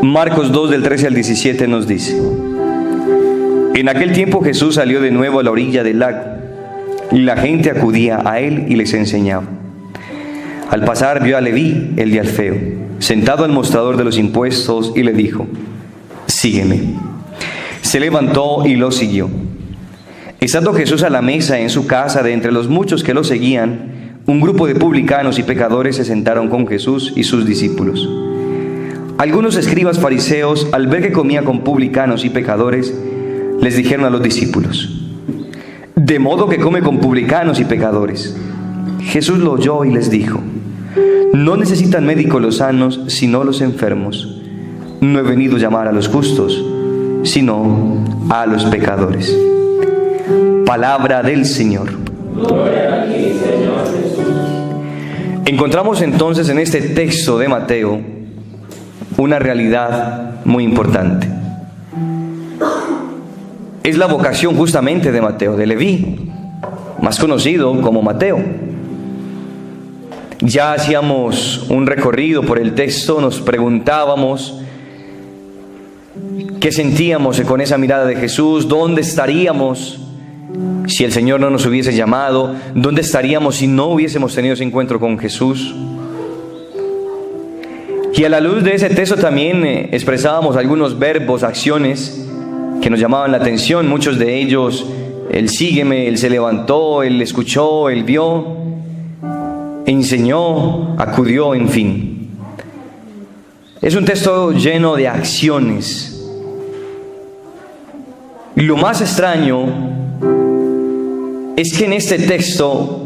Marcos 2 del 13 al 17 nos dice: en aquel tiempo Jesús salió de nuevo a la orilla del lago, y la gente acudía a él y les enseñaba. Al pasar vio a Leví, el de Alfeo, sentado al mostrador de los impuestos, y le dijo: sígueme. Se levantó y lo siguió. Estando Jesús a la mesa en su casa, de entre los muchos que lo seguían, un grupo de publicanos y pecadores se sentaron con Jesús y sus discípulos. Algunos escribas fariseos, al ver que comía con publicanos y pecadores, les dijeron a los discípulos: ¿de modo que come con publicanos y pecadores? Jesús lo oyó y les dijo: no necesitan médicos los sanos, sino los enfermos. No he venido a llamar a los justos, sino a los pecadores. Palabra del Señor. Gloria a ti, Señor Jesús. Encontramos entonces en este texto de Mateo una realidad muy importante. Es la vocación justamente de Mateo, de Leví, más conocido como Mateo. Ya hacíamos un recorrido por el texto, nos preguntábamos qué sentíamos con esa mirada de Jesús, dónde estaríamos si el Señor no nos hubiese llamado, dónde estaríamos si no hubiésemos tenido ese encuentro con Jesús. Y a la luz de ese texto también expresábamos algunos verbos, acciones que nos llamaban la atención, muchos de ellos: el sígueme, el se levantó, el escuchó, el vio, enseñó, acudió, en fin. Es un texto lleno de acciones. Y lo más extraño es que en este texto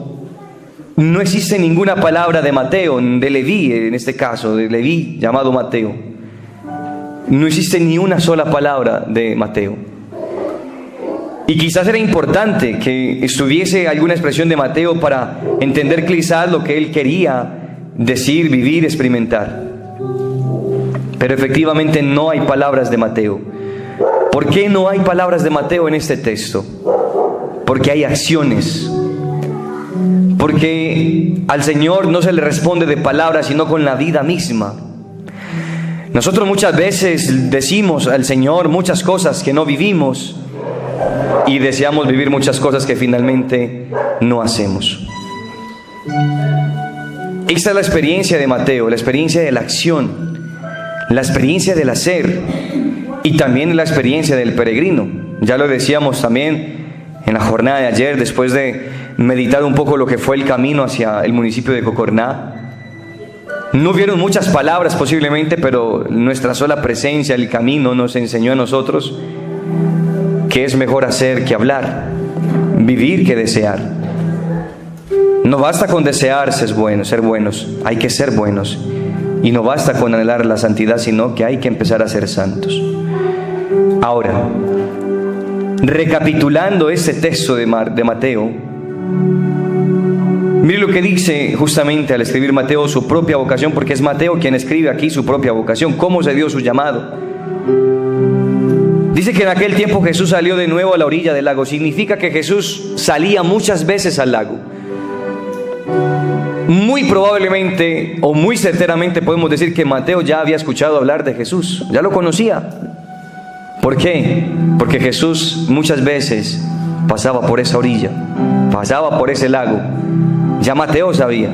no existe ninguna palabra de Mateo, de Leví en este caso, de Leví llamado Mateo. No existe ni una sola palabra de Mateo. Y quizás era importante que estuviese alguna expresión de Mateo para entender quizás lo que él quería decir, vivir, experimentar. Pero efectivamente no hay palabras de Mateo. ¿Por qué no hay palabras de Mateo en este texto? Porque hay acciones. Porque al Señor no se le responde de palabras, sino con la vida misma. Nosotros muchas veces decimos al Señor muchas cosas que no vivimos y deseamos vivir muchas cosas que finalmente no hacemos. Esta es la experiencia de Mateo, la experiencia de la acción, la experiencia del hacer y también la experiencia del peregrino. Ya lo decíamos también en la jornada de ayer, después de meditar un poco lo que fue el camino hacia el municipio de Cocorná. No hubieron muchas palabras posiblemente, pero nuestra sola presencia, el camino, nos enseñó a nosotros que es mejor hacer que hablar, vivir que desear. No basta con desear ser buenos, hay que ser buenos. Y no basta con anhelar la santidad, sino que hay que empezar a ser santos. Ahora, recapitulando este texto de Mateo, mire lo que dice justamente al escribir Mateo su propia vocación, porque es Mateo quien escribe aquí su propia vocación, cómo se dio su llamado. Dice que en aquel tiempo Jesús salió de nuevo a la orilla del lago. Significa que Jesús salía muchas veces al lago. Muy probablemente o muy certeramente podemos decir que Mateo ya había escuchado hablar de Jesús, ya lo conocía. ¿Por qué? Porque Jesús muchas veces pasaba por esa orilla, pasaba por ese lago. Ya Mateo sabía.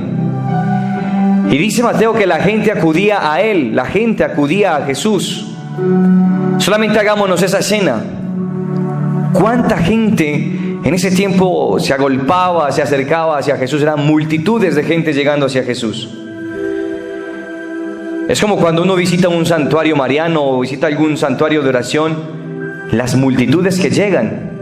Y dice Mateo que la gente acudía a él, la gente acudía a Jesús. Solamente hagámonos esa escena. ¿Cuánta gente en ese tiempo se agolpaba, se acercaba hacia Jesús? Eran multitudes de gente llegando hacia Jesús. Es como cuando uno visita un santuario mariano o visita algún santuario de oración, las multitudes que llegan.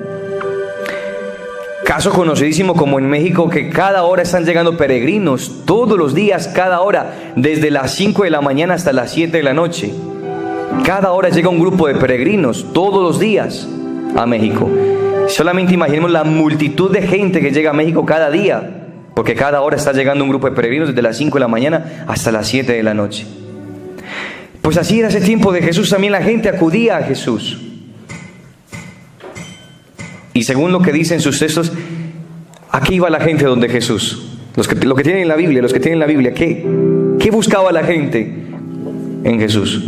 Caso conocidísimo como en México, que cada hora están llegando peregrinos, todos los días, cada hora, desde las 5 de la mañana hasta las 7 de la noche. Cada hora llega un grupo de peregrinos, todos los días, a México. Solamente imaginemos la multitud de gente que llega a México cada día, porque cada hora está llegando un grupo de peregrinos desde las 5 de la mañana hasta las 7 de la noche. Pues así era ese tiempo de Jesús, también la gente acudía a Jesús. Y según lo que dicen sus textos, aquí iba la gente donde Jesús. Los que tienen la Biblia, ¿qué buscaba la gente en Jesús?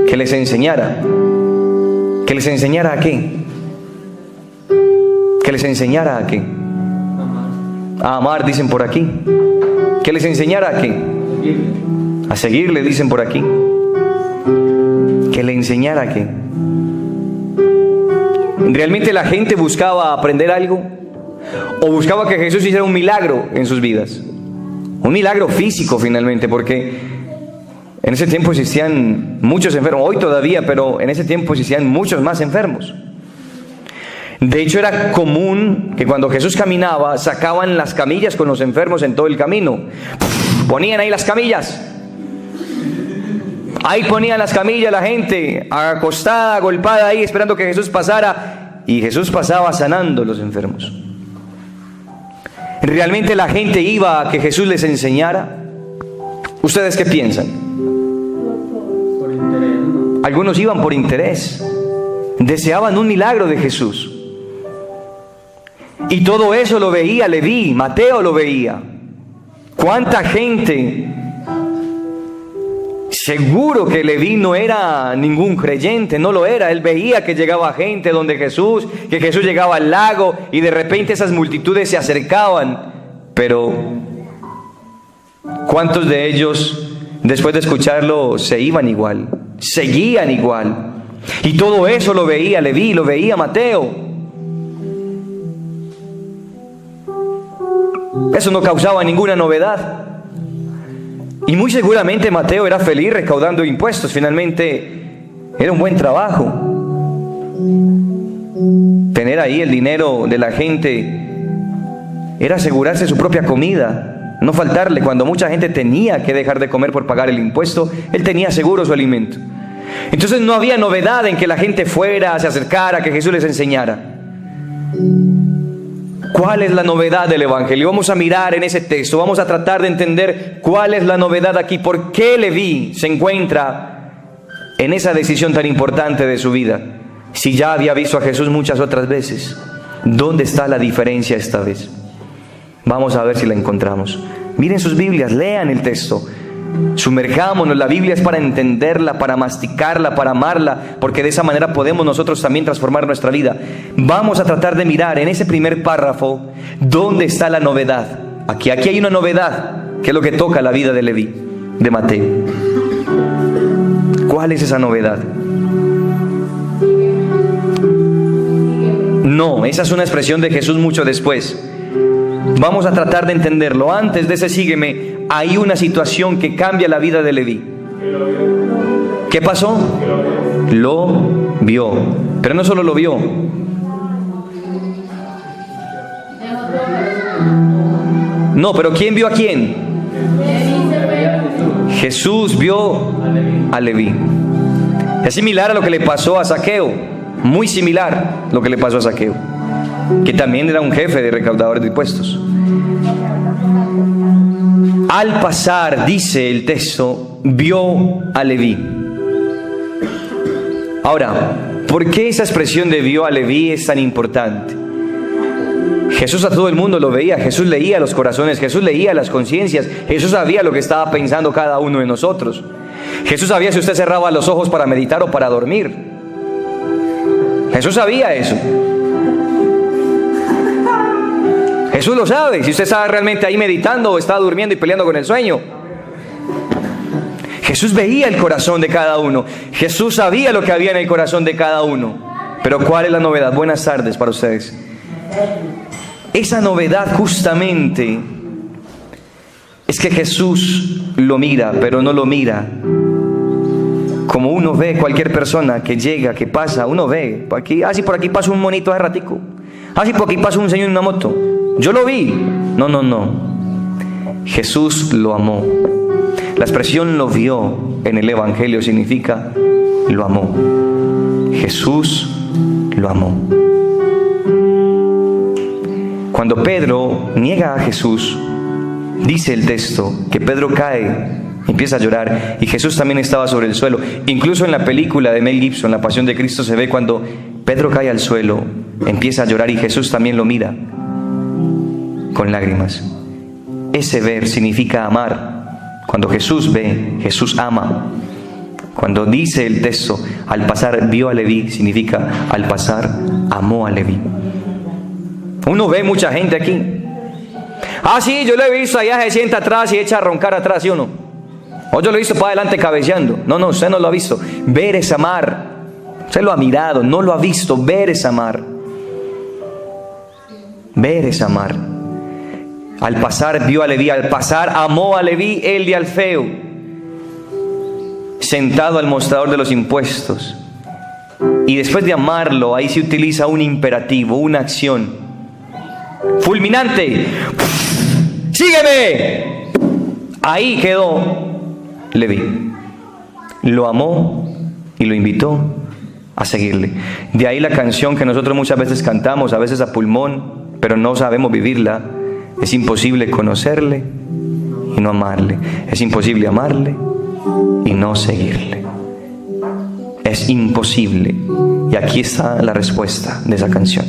que les enseñara. ¿Que les enseñara a qué? ¿Que les enseñara a qué? A amar, dicen por aquí. ¿Que les enseñara a qué? A seguirle, dicen por aquí. ¿Que le enseñara a qué? ¿Realmente la gente buscaba aprender algo? ¿O buscaba que Jesús hiciera un milagro en sus vidas? Un milagro físico finalmente, porque en ese tiempo existían muchos enfermos, hoy todavía, pero en ese tiempo existían muchos más enfermos. De hecho, era común que cuando Jesús caminaba, sacaban las camillas con los enfermos en todo el camino. Ponían ahí las camillas. Ahí ponían las camillas, la gente acostada, agolpada ahí, esperando que Jesús pasara. Y Jesús pasaba sanando a los enfermos. ¿Realmente la gente iba a que Jesús les enseñara? ¿Ustedes qué piensan? Por interés, ¿no? Algunos iban por interés. Deseaban un milagro de Jesús. Y todo eso lo veía Leví, Mateo lo veía. ¿Cuánta gente? Seguro que Leví no era ningún creyente, no lo era. Él veía que llegaba gente donde Jesús, que Jesús llegaba al lago y de repente esas multitudes se acercaban. Pero ¿cuántos de ellos después de escucharlo se iban igual? Seguían igual. Y todo eso lo veía Leví, lo veía Mateo. Eso no causaba ninguna novedad. Y muy seguramente Mateo era feliz recaudando impuestos. Finalmente era un buen trabajo. Tener ahí el dinero de la gente era asegurarse su propia comida, no faltarle. Cuando mucha gente tenía que dejar de comer por pagar el impuesto, él tenía seguro su alimento. Entonces no había novedad en que la gente fuera, se acercara, que Jesús les enseñara. ¿Cuál es la novedad del Evangelio? Vamos a mirar en ese texto, vamos a tratar de entender cuál es la novedad aquí. ¿Por qué Leví se encuentra en esa decisión tan importante de su vida? Si ya había visto a Jesús muchas otras veces, ¿dónde está la diferencia esta vez? Vamos a ver si la encontramos. Miren sus Biblias, lean el texto. Sumerjámonos, la Biblia es para entenderla, para masticarla, para amarla, porque de esa manera podemos nosotros también transformar nuestra vida. Vamos a tratar de mirar en ese primer párrafo dónde está la novedad. Aquí hay una novedad, que es lo que toca la vida de Leví, de Mateo. ¿Cuál es esa novedad? No, esa es una expresión de Jesús mucho después. Vamos a tratar de entenderlo. Antes de ese sígueme, hay una situación que cambia la vida de Leví. ¿Qué pasó? Lo vio. Pero no solo lo vio. No, pero ¿quién vio a quién? Jesús vio a Leví. Es similar a lo que le pasó a Zaqueo. Muy similar a lo que le pasó a Zaqueo, que también era un jefe de recaudadores de impuestos. Al pasar, dice el texto, vio a Leví. Ahora, ¿por qué esa expresión de vio a Leví es tan importante? Jesús a todo el mundo lo veía, Jesús leía los corazones, Jesús leía las conciencias, Jesús sabía lo que estaba pensando cada uno de nosotros. Jesús sabía si usted cerraba los ojos para meditar o para dormir. Jesús sabía eso. Jesús lo sabe, si usted estaba realmente ahí meditando o estaba durmiendo y peleando con el sueño. Jesús veía el corazón de cada uno. Jesús sabía lo que había en el corazón de cada uno. Pero ¿cuál es la novedad? Buenas tardes para ustedes. Esa novedad justamente es que Jesús lo mira, pero no lo mira como uno ve cualquier persona que llega, que pasa. Uno ve, por aquí, por aquí pasa un monito hace ratico. Por aquí pasa un señor en una moto. Yo lo vi. No. Jesús lo amó. La expresión lo vio en el Evangelio significa lo amó. Jesús lo amó. Cuando Pedro niega a Jesús, dice el texto que Pedro cae, empieza a llorar, y Jesús también estaba sobre el suelo. Incluso en la película de Mel Gibson, La Pasión de Cristo, se ve cuando Pedro cae al suelo, empieza a llorar y Jesús también lo mira con lágrimas. Ese ver significa amar. Cuando Jesús ve, Jesús ama. Cuando dice el texto, al pasar vio a Leví, significa al pasar amó a Leví. Uno ve mucha gente aquí. Ah, sí, yo lo he visto, allá se sienta atrás y echa a roncar atrás, ¿sí o no? O yo lo he visto para adelante cabeceando. No, usted no lo ha visto. Ver es amar. Usted lo ha mirado, no lo ha visto. Ver es amar. Ver es amar. Al pasar vio a Leví, al pasar amó a Leví, el de Alfeo, sentado al mostrador de los impuestos. Y después de amarlo, ahí se utiliza un imperativo, una acción fulminante. ¡Sígueme! Ahí quedó Leví. Lo amó y lo invitó a seguirle. De ahí la canción que nosotros muchas veces cantamos, a veces a pulmón, pero no sabemos vivirla. Es imposible conocerle y no amarle. Es imposible amarle y no seguirle. Es imposible. Y aquí está la respuesta de esa canción.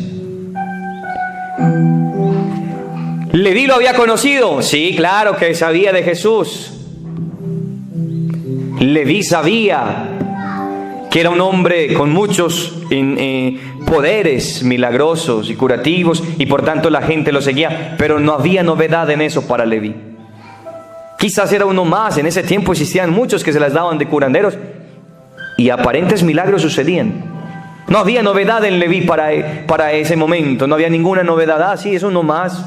¿Leví lo había conocido? Sí, claro que sabía de Jesús. Leví sabía que era un hombre con muchos poderes milagrosos y curativos, y por tanto la gente lo seguía, pero no había novedad en eso para Leví. Quizás era uno más. En ese tiempo existían muchos que se las daban de curanderos y aparentes milagros sucedían. No había novedad en Leví para ese momento. No había ninguna novedad. Ah, sí, es uno más.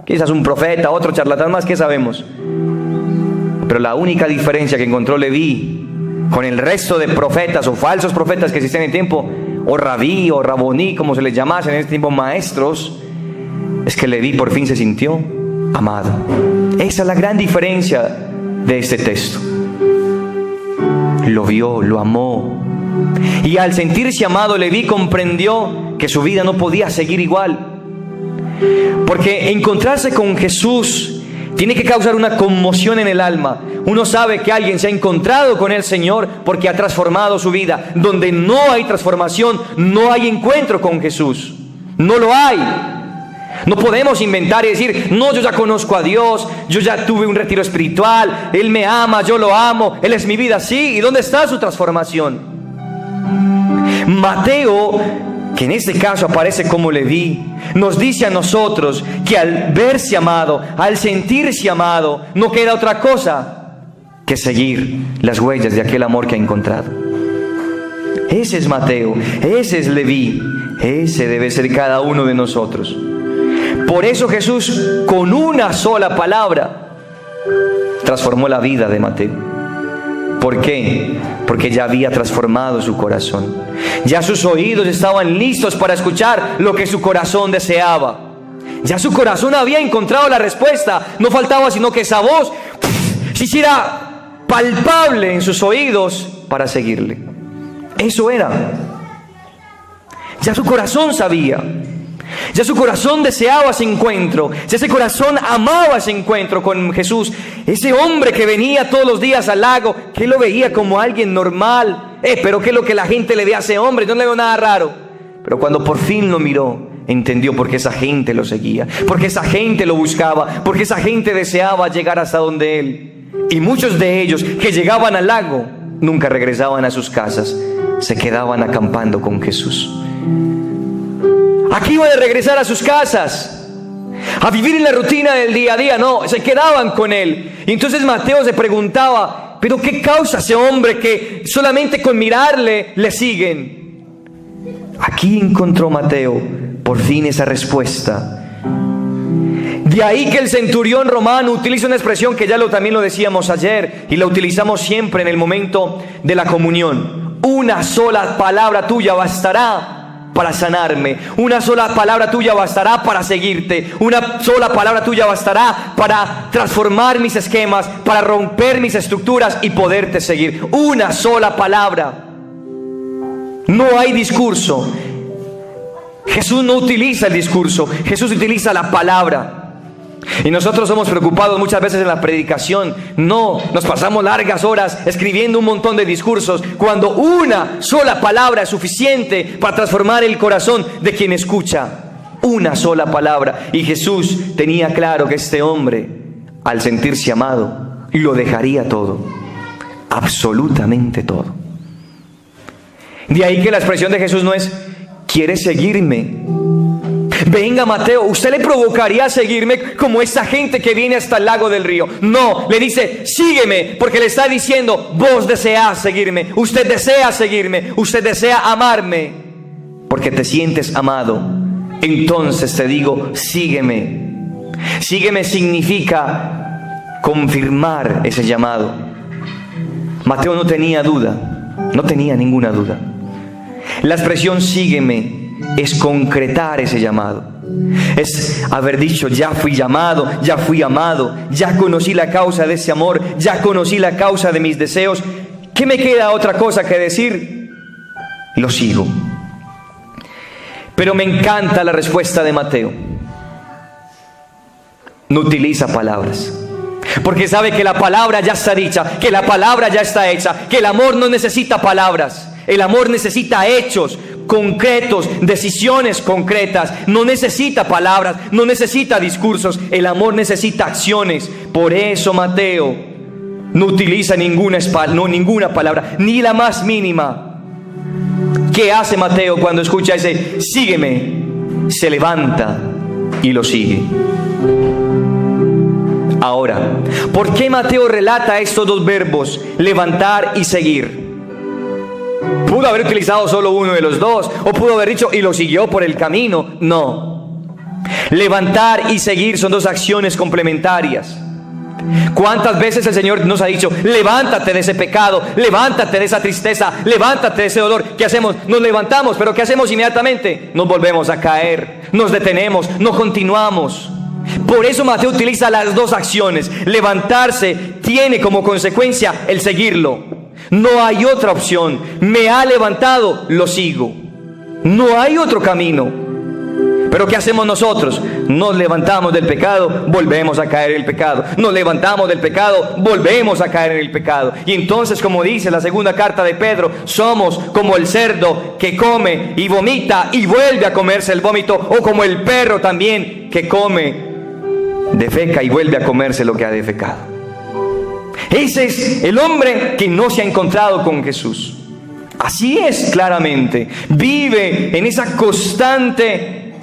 Quizás un profeta, otro charlatán más, ¿qué sabemos? Pero la única diferencia que encontró Leví con el resto de profetas o falsos profetas que existían en el tiempo, o rabí o raboní, como se les llamase en ese tiempo, maestros, es que Leví por fin se sintió amado. Esa es la gran diferencia de este texto. Lo vio, lo amó, y al sentirse amado, Leví comprendió que su vida no podía seguir igual, porque encontrarse con Jesús tiene que causar una conmoción en el alma. Uno sabe que alguien se ha encontrado con el Señor porque ha transformado su vida. Donde no hay transformación, no hay encuentro con Jesús. No lo hay. No podemos inventar y decir, no, yo ya conozco a Dios, yo ya tuve un retiro espiritual, Él me ama, yo lo amo, Él es mi vida. Sí, ¿y dónde está su transformación? Mateo, que en este caso aparece como Leví, nos dice a nosotros que al verse amado, al sentirse amado, no queda otra cosa que seguir las huellas de aquel amor que ha encontrado. Ese es Mateo, ese es Leví, ese debe ser cada uno de nosotros. Por eso Jesús, con una sola palabra, transformó la vida de Mateo. ¿Por qué? Porque ya había transformado su corazón. Ya sus oídos estaban listos para escuchar lo que su corazón deseaba. Ya su corazón había encontrado la respuesta. No faltaba sino que esa voz se hiciera palpable en sus oídos para seguirle. Eso era. Ya su corazón sabía. Ya su corazón deseaba ese encuentro. Ya ese corazón amaba ese encuentro con Jesús. Ese hombre que venía todos los días al lago, que lo veía como alguien normal. Pero ¿qué es lo que la gente le ve a ese hombre? Yo no le veo nada raro. Pero cuando por fin lo miró, entendió por qué esa gente lo seguía, porque esa gente lo buscaba, porque esa gente deseaba llegar hasta donde él. Y muchos de ellos que llegaban al lago nunca regresaban a sus casas, se quedaban acampando con Jesús. Aquí iban a regresar a sus casas, a vivir en la rutina del día a día. No, se quedaban con él. Y entonces Mateo se preguntaba, ¿pero qué causa ese hombre que solamente con mirarle le siguen? Aquí encontró Mateo por fin esa respuesta. De ahí que el centurión romano utiliza una expresión que también lo decíamos ayer y la utilizamos siempre en el momento de la comunión. Una sola palabra tuya bastará para sanarme. Una sola palabra tuya bastará para seguirte. Una sola palabra tuya bastará para transformar mis esquemas, para romper mis estructuras y poderte seguir. Una sola palabra. No hay discurso. Jesús no utiliza el discurso, Jesús utiliza la palabra. Y nosotros somos preocupados muchas veces en la predicación. No, nos pasamos largas horas escribiendo un montón de discursos, cuando una sola palabra es suficiente para transformar el corazón de quien escucha. Una sola palabra. Y Jesús tenía claro que este hombre, al sentirse amado, lo dejaría todo, absolutamente todo. De ahí que la expresión de Jesús no es, ¿quieres seguirme? Venga, Mateo, ¿usted le provocaría a seguirme como esa gente que viene hasta el lago del río? No, le dice, sígueme, porque le está diciendo, vos deseas seguirme, usted desea seguirme, usted desea amarme, porque te sientes amado. Entonces te digo, sígueme. Sígueme significa confirmar ese llamado. Mateo no tenía duda, no tenía ninguna duda. La expresión sígueme es concretar ese llamado. Es haber dicho, ya fui llamado, ya fui amado, ya conocí la causa de ese amor, ya conocí la causa de mis deseos. ¿Qué me queda otra cosa que decir? Lo sigo. Pero me encanta la respuesta de Mateo. No utiliza palabras, porque sabe que la palabra ya está dicha, que la palabra ya está hecha, que el amor no necesita palabras. El amor necesita hechos concretos, decisiones concretas. No necesita palabras, no necesita discursos. El amor necesita acciones. Por eso Mateo no utiliza ninguna palabra, ni la más mínima. ¿Qué hace Mateo cuando escucha ese sígueme? Se levanta y lo sigue. Ahora, ¿por qué Mateo relata estos dos verbos, levantar y seguir? Pudo haber utilizado solo uno de los dos, o pudo haber dicho y lo siguió por el camino. No. Levantar y seguir son dos acciones complementarias. ¿Cuántas veces el Señor nos ha dicho, levántate de ese pecado, levántate de esa tristeza, levántate de ese dolor? ¿Qué hacemos? Nos levantamos, pero ¿qué hacemos inmediatamente? Nos volvemos a caer, nos detenemos, no continuamos. Por eso Mateo utiliza las dos acciones. Levantarse tiene como consecuencia el seguirlo. No hay otra opción. Me ha levantado, lo sigo. No hay otro camino. Pero ¿qué hacemos nosotros? Nos levantamos del pecado, volvemos a caer en el pecado. Nos levantamos del pecado, volvemos a caer en el pecado. Y entonces, como dice la segunda carta de Pedro, somos como el cerdo que come y vomita y vuelve a comerse el vómito, o como el perro también que come, defeca y vuelve a comerse lo que ha defecado. Ese es el hombre que no se ha encontrado con Jesús. Así es, claramente. Vive en esa constante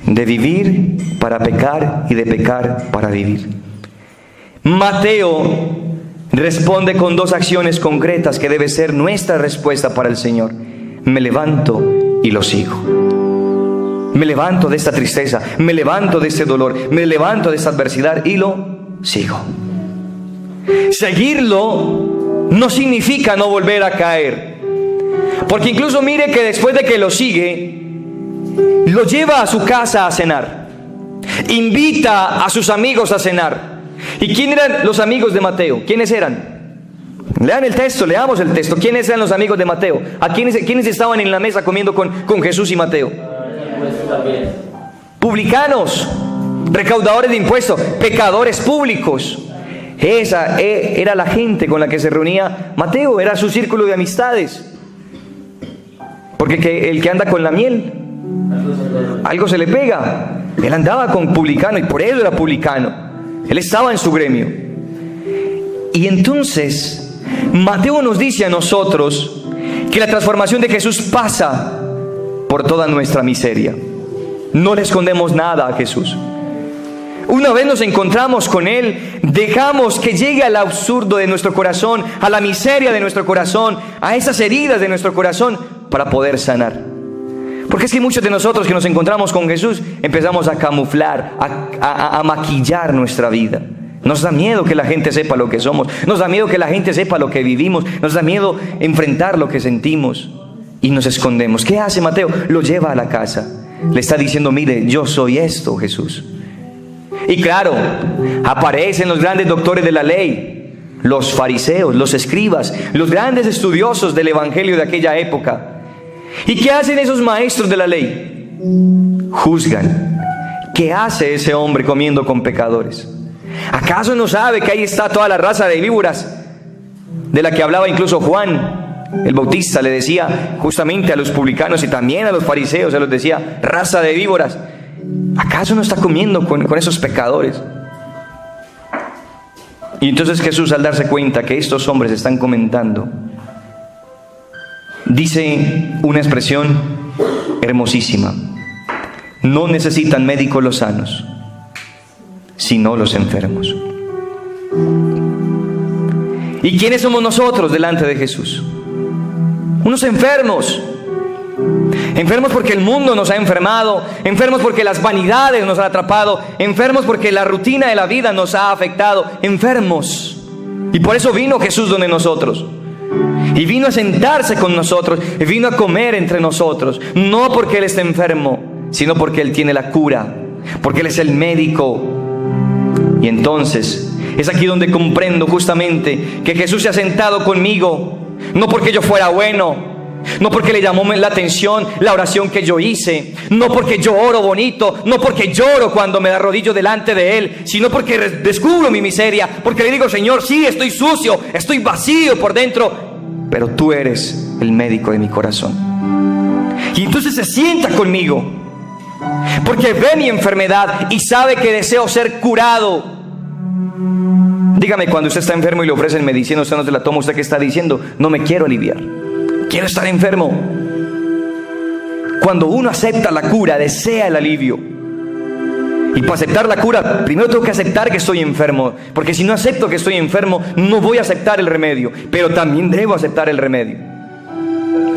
de vivir para pecar y de pecar para vivir. Mateo responde con dos acciones concretas que debe ser nuestra respuesta para el Señor. Me levanto y lo sigo. Me levanto de esta tristeza, me levanto de este dolor, me levanto de esta adversidad y lo sigo. Seguirlo no significa no volver a caer, porque incluso mire que después de que lo sigue, lo lleva a su casa a cenar, invita a sus amigos a cenar. ¿Y quién eran los amigos de Mateo? ¿Quiénes eran? Lean el texto, leamos el texto. ¿Quiénes eran los amigos de Mateo? ¿A quiénes estaban en la mesa comiendo con Jesús y Mateo? Publicanos, recaudadores de impuestos, pecadores públicos. Esa era la gente con la que se reunía Mateo, era su círculo de amistades. Porque el que anda con la miel, algo se le pega. Él andaba con publicano y por eso era publicano. Él estaba en su gremio. Y entonces Mateo nos dice a nosotros que la transformación de Jesús pasa por toda nuestra miseria. No le escondemos nada a Jesús. Una vez nos encontramos con Él, dejamos que llegue al absurdo de nuestro corazón, a la miseria de nuestro corazón, a esas heridas de nuestro corazón, para poder sanar. Porque es que muchos de nosotros que nos encontramos con Jesús empezamos a camuflar, a maquillar nuestra vida. Nos da miedo que la gente sepa lo que somos, nos da miedo que la gente sepa lo que vivimos, nos da miedo enfrentar lo que sentimos y nos escondemos. ¿Qué hace Mateo? Lo lleva a la casa. Le está diciendo, mire, yo soy esto, Jesús. Y claro, aparecen los grandes doctores de la ley, los fariseos, los escribas, los grandes estudiosos del evangelio de aquella época. ¿Y qué hacen esos maestros de la ley? Juzgan. ¿Qué hace ese hombre comiendo con pecadores? ¿Acaso no sabe que ahí está toda la raza de víboras de la que hablaba incluso Juan el Bautista? Le decía justamente a los publicanos y también a los fariseos, se los decía, raza de víboras. ¿Acaso no está comiendo con esos pecadores? Y entonces Jesús, al darse cuenta que estos hombres están comentando, dice una expresión hermosísima: no necesitan médicos los sanos, sino los enfermos. ¿Y quiénes somos nosotros delante de Jesús? Unos enfermos. Enfermos porque el mundo nos ha enfermado, enfermos porque las vanidades nos han atrapado, enfermos porque la rutina de la vida nos ha afectado, enfermos. Y por eso vino Jesús donde nosotros. Y vino a sentarse con nosotros, y vino a comer entre nosotros. No porque Él esté enfermo, sino porque Él tiene la cura, porque Él es el médico. Y entonces es aquí donde comprendo justamente que Jesús se ha sentado conmigo, no porque yo fuera bueno, no porque le llamó la atención la oración que yo hice, no porque yo oro bonito, no porque lloro cuando me arrodillo delante de Él, sino porque descubro mi miseria, porque le digo: Señor, sí, estoy sucio, estoy vacío por dentro, pero tú eres el médico de mi corazón. Y entonces se sienta conmigo, porque ve mi enfermedad y sabe que deseo ser curado. Dígame, cuando usted está enfermo y le ofrecen medicina, usted no se la toma, ¿usted qué está diciendo? No me quiero aliviar, quiero estar enfermo. Cuando uno acepta la cura, desea el alivio. Y para aceptar la cura, primero tengo que aceptar que estoy enfermo, porque si no acepto que estoy enfermo, no voy a aceptar el remedio, pero también debo aceptar el remedio.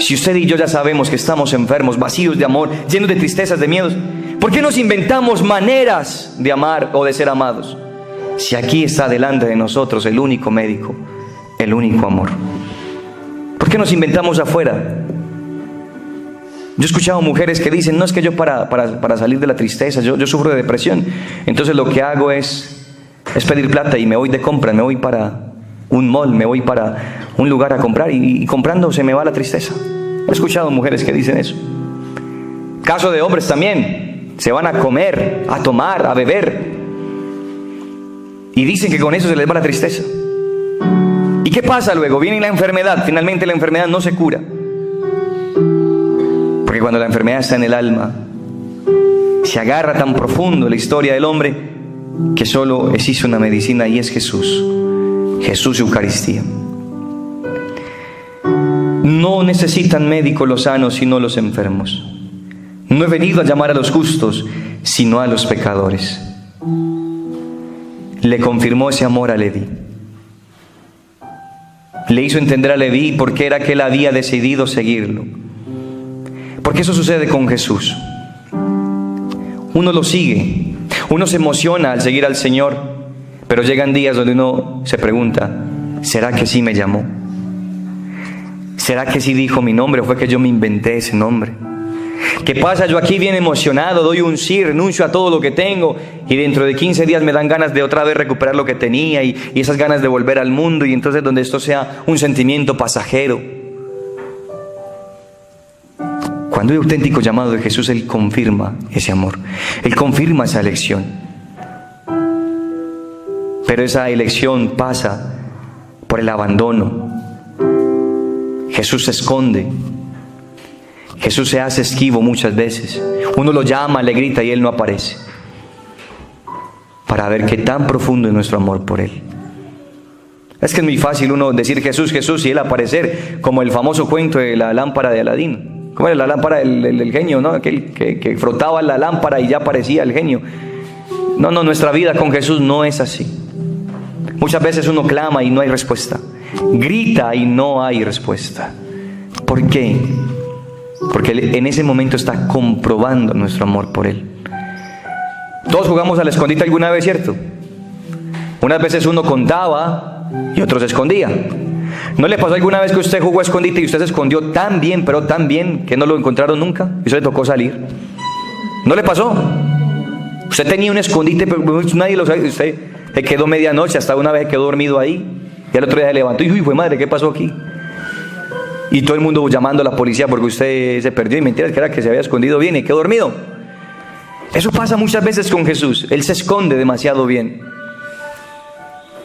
Si usted y yo ya sabemos que estamos enfermos, vacíos de amor, llenos de tristezas, de miedos, ¿por qué nos inventamos maneras de amar o de ser amados? Si aquí está delante de nosotros el único médico, el único amor. ¿Por qué nos inventamos afuera? Yo he escuchado mujeres que dicen: no, es que yo para salir de la tristeza, yo sufro de depresión, entonces lo que hago es pedir plata y me voy de compra, me voy para un mall, me voy para un lugar a comprar y comprando se me va la tristeza. He escuchado mujeres que dicen eso. Caso de hombres también, se van a comer, a tomar, a beber y dicen que con eso se les va la tristeza. ¿Y qué pasa luego? Viene la enfermedad. Finalmente la enfermedad no se cura, porque cuando la enfermedad está en el alma, se agarra tan profundo la historia del hombre que solo existe una medicina, y es Jesús. Jesús y Eucaristía. No necesitan médicos los sanos, sino los enfermos. No he venido a llamar a los justos, sino a los pecadores. Le confirmó ese amor a Leví. Le hizo entender a Leví por qué era que él había decidido seguirlo. Porque eso sucede con Jesús. Uno lo sigue, uno se emociona al seguir al Señor, pero llegan días donde uno se pregunta: ¿será que sí me llamó? ¿Será que sí dijo mi nombre o fue que yo me inventé ese nombre? ¿Qué pasa? Yo aquí bien emocionado, doy un sí, renuncio a todo lo que tengo, y dentro de 15 días me dan ganas de otra vez recuperar lo que tenía y esas ganas de volver al mundo, y entonces donde esto sea un sentimiento pasajero. Cuando hay auténtico llamado de Jesús, Él confirma ese amor, Él confirma esa elección. Pero esa elección pasa por el abandono. Jesús se esconde. Jesús se hace esquivo muchas veces. Uno lo llama, le grita y Él no aparece, para ver qué tan profundo es nuestro amor por Él. Es que es muy fácil uno decir Jesús, Jesús, y Él aparecer, como el famoso cuento de la lámpara de Aladín. ¿Cómo era la lámpara del genio, no? Aquel que frotaba la lámpara y ya aparecía el genio. No, nuestra vida con Jesús no es así. Muchas veces uno clama y no hay respuesta, grita y no hay respuesta. ¿Por qué? Porque en ese momento está comprobando nuestro amor por Él. Todos jugamos al escondite alguna vez, ¿cierto? Unas veces uno contaba y otros se escondía. ¿No le pasó alguna vez que usted jugó a escondite y usted se escondió tan bien, pero tan bien, que no lo encontraron nunca y eso le tocó salir? ¿No le pasó? Usted tenía un escondite, pero nadie lo sabe. Usted se quedó medianoche, hasta una vez quedó dormido ahí, y al otro día se levantó y uy, fue madre, ¿qué pasó aquí? Y todo el mundo llamando a la policía porque usted se perdió, y mentiras que era que se había escondido bien y quedó dormido. Eso pasa muchas veces con Jesús. Él se esconde demasiado bien,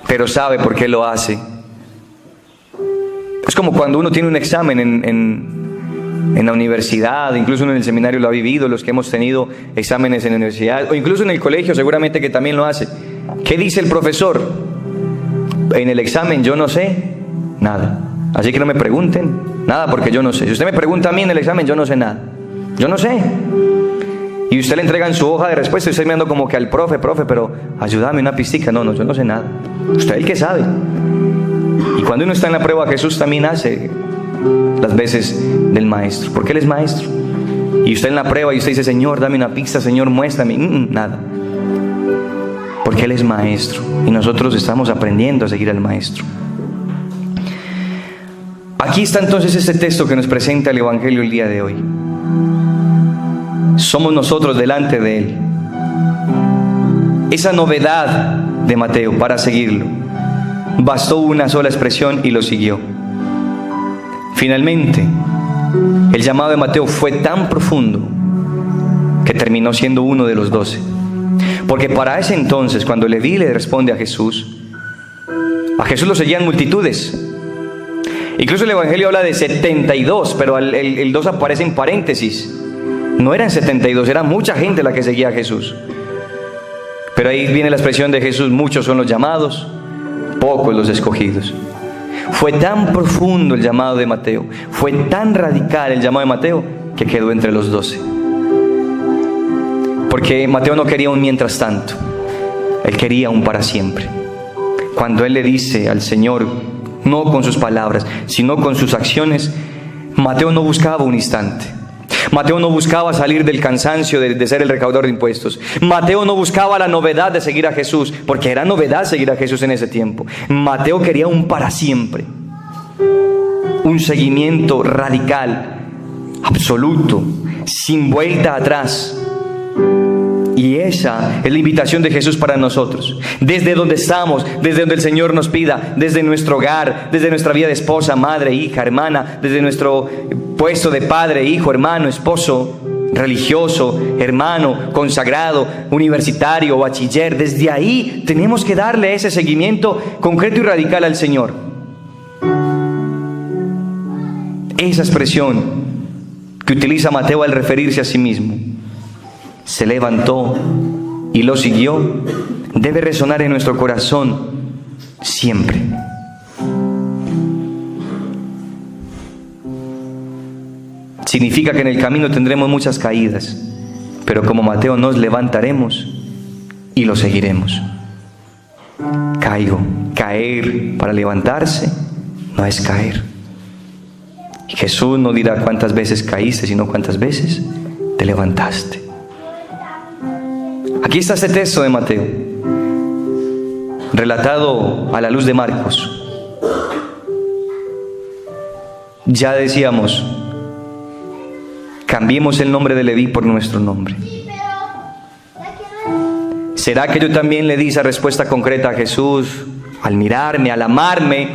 pero sabe por qué lo hace. Es como cuando uno tiene un examen en la universidad, incluso en el seminario lo ha vivido, los que hemos tenido exámenes en la universidad, o incluso en el colegio seguramente que también lo hace. ¿Qué dice el profesor? En el examen: yo no sé nada, así que no me pregunten. Nada, porque yo no sé. Si usted me pregunta a mí en el examen, yo no sé nada. Yo no sé. Y usted le entrega en su hoja de respuesta y usted mirando como que al profe, pero ayúdame una pistica. No, yo no sé nada. Usted es el que sabe. Y cuando uno está en la prueba, Jesús también hace las veces del maestro, porque Él es maestro. Y usted en la prueba y usted dice, Señor, dame una pista, Señor, muéstrame. Nada. Porque Él es maestro y nosotros estamos aprendiendo a seguir al maestro. Aquí está entonces este texto que nos presenta el Evangelio el día de hoy. Somos nosotros delante de Él. Esa novedad de Mateo para seguirlo. Bastó una sola expresión y lo siguió. Finalmente, el llamado de Mateo fue tan profundo que terminó siendo uno de los 12. Porque para ese entonces, cuando Leví le responde a Jesús lo seguían multitudes. Incluso el Evangelio habla de 72, pero el 2 aparece en paréntesis. No eran 72, era mucha gente la que seguía a Jesús. Pero ahí viene la expresión de Jesús: muchos son los llamados, pocos los escogidos. Fue tan profundo el llamado de Mateo, fue tan radical el llamado de Mateo, que quedó entre los 12. Porque Mateo no quería un mientras tanto, él quería un para siempre. Cuando él le dice al Señor, no con sus palabras, sino con sus acciones, Mateo no buscaba un instante. Mateo no buscaba salir del cansancio de ser el recaudador de impuestos. Mateo no buscaba la novedad de seguir a Jesús, porque era novedad seguir a Jesús en ese tiempo. Mateo quería un para siempre, un seguimiento radical, absoluto, sin vuelta atrás. Y esa es la invitación de Jesús para nosotros. Desde donde estamos, desde donde el Señor nos pida, desde nuestro hogar, desde nuestra vida de esposa, madre, hija, hermana, desde nuestro puesto de padre, hijo, hermano, esposo, religioso, hermano, consagrado, universitario, bachiller. Desde ahí tenemos que darle ese seguimiento concreto y radical al Señor. Esa expresión que utiliza Mateo al referirse a sí mismo, se levantó y lo siguió, debe resonar en nuestro corazón siempre. Significa que en el camino tendremos muchas caídas, pero como Mateo nos levantaremos y lo seguiremos. Caer para levantarse no es caer. Jesús no dirá cuántas veces caíste, sino cuántas veces te levantaste. Aquí está este texto de Mateo, relatado a la luz de Marcos. Ya decíamos, cambiemos el nombre de Leví por nuestro nombre. ¿Será que yo también le di esa respuesta concreta a Jesús? Al mirarme, al amarme,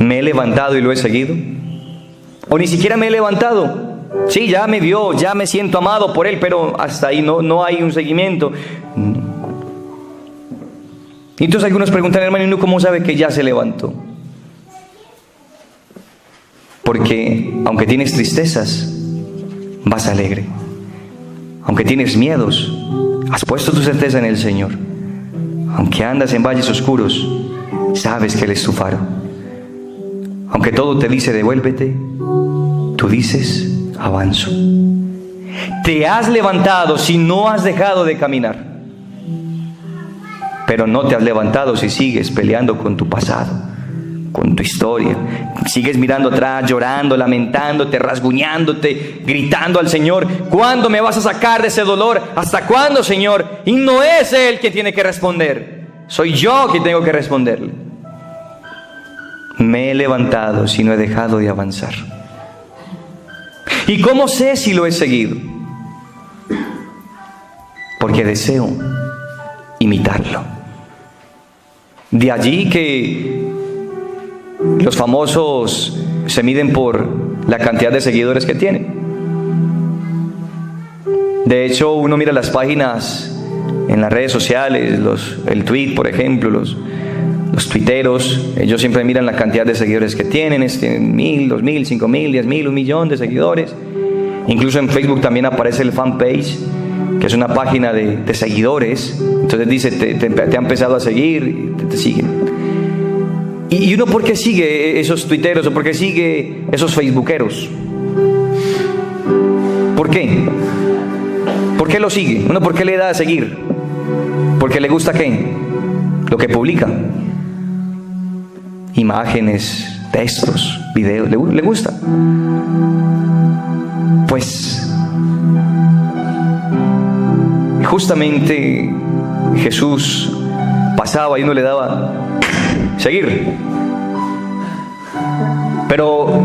¿me he levantado y lo he seguido? ¿O ni siquiera me he levantado? Sí, ya me vio, ya me siento amado por Él, pero hasta ahí no hay un seguimiento. Y entonces algunos preguntan, hermano, ¿y uno cómo sabe que ya se levantó? Porque aunque tienes tristezas, vas alegre. Aunque tienes miedos, has puesto tu certeza en el Señor. Aunque andas en valles oscuros, sabes que Él es tu faro. Aunque todo te dice devuélvete, tú dices avanzo. Te has levantado si no has dejado de caminar, pero no te has levantado si sigues peleando con tu pasado, con tu historia. Sigues mirando atrás, llorando, lamentándote, rasguñándote, gritando al Señor: ¿cuándo me vas a sacar de ese dolor? ¿Hasta cuándo, Señor? Y no es Él quien tiene que responder, soy yo quien tengo que responderle. Me he levantado si no he dejado de avanzar. ¿Y cómo sé si lo he seguido? Porque deseo imitarlo. De allí que los famosos se miden por la cantidad de seguidores que tienen. De hecho, uno mira las páginas en las redes sociales, el tweet, por ejemplo, los tuiteros, ellos siempre miran la cantidad de seguidores que tienen, 1,000, 2,000, 5,000, 10,000, 1,000,000 de seguidores. Incluso en Facebook también aparece el fanpage, que es una página de seguidores. Entonces dice, te ha empezado a seguir, te siguen. ¿Y uno por qué sigue esos tuiteros o por qué sigue esos facebookeros? ¿Por qué? ¿Por qué lo sigue? ¿Uno por qué le da a seguir? ¿Porque le gusta qué? Lo que publica. Imágenes, textos, videos. ¿Le gusta? Pues justamente Jesús pasaba y uno le daba seguir. Pero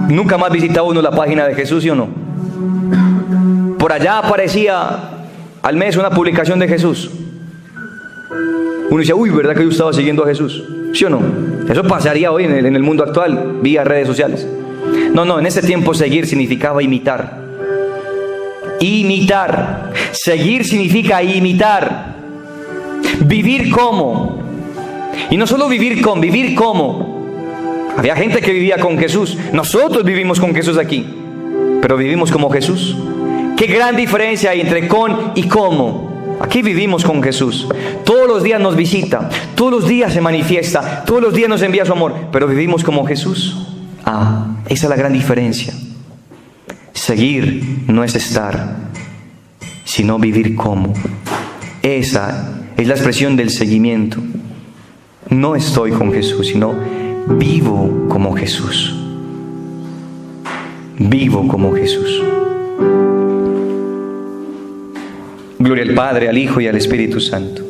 nunca más visitaba uno la página de Jesús, ¿sí o no? Por allá aparecía al mes una publicación de Jesús. Uno dice, uy, ¿verdad que yo estaba siguiendo a Jesús? ¿Sí o no? Eso pasaría hoy en el mundo actual, vía redes sociales. No, en ese tiempo seguir significaba imitar. Imitar. Seguir significa imitar. Vivir como. Y no solo vivir como. Había gente que vivía con Jesús. Nosotros vivimos con Jesús aquí. Pero vivimos como Jesús. Qué gran diferencia hay entre con y como. Aquí vivimos con Jesús. Todos los días nos visita. Todos los días se manifiesta. Todos los días nos envía su amor. Pero vivimos como Jesús. Esa es la gran diferencia. Seguir no es estar, sino vivir como. Esa es la expresión del seguimiento. No estoy con Jesús, sino vivo como Jesús. Vivo como Jesús. Gloria al Padre, al Hijo y al Espíritu Santo.